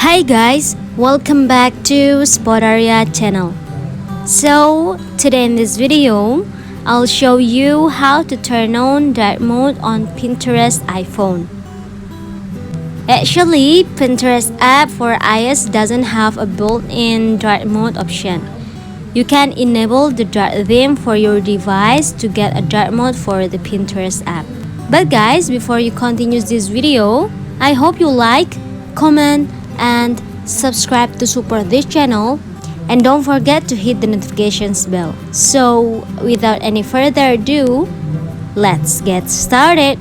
Hi guys, welcome back to Spotaria channel. So today in this video, I'll show you how to turn on dark mode on Pinterest iPhone. Actually, Pinterest app for iOS doesn't have a built-in dark mode option. You can enable the dark theme for your device to get a dark mode for the Pinterest app. But guys, before you continue this video, I hope you like, comment, and subscribe to support this channel, and don't forget to hit the notifications bell. So without any further ado, let's get started.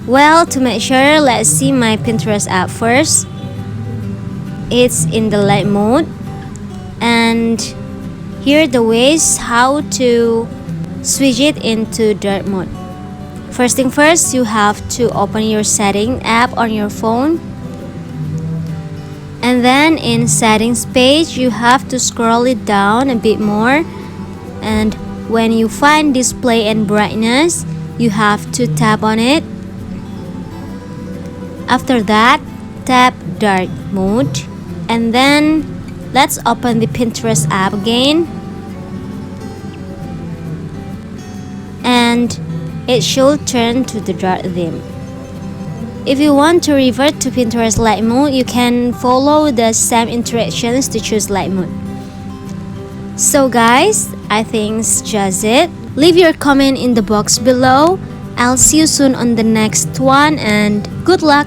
Well, to make sure, let's see my Pinterest app first. It's in the light mode, and here are the ways how to switch it into dark mode. First thing first, you have to open your setting app on your phone. And then in settings page, you have to scroll it down a bit more. And when you find display and brightness, you have to tap on it. After that, tap dark mode. And then let's open the Pinterest app again. And it should turn to the dark theme. If you want to revert to Pinterest light mode, you can follow the same instructions to choose light mode. So guys, I think it's just it. Leave your comment in the box below. I'll see you soon on the next one, and good luck!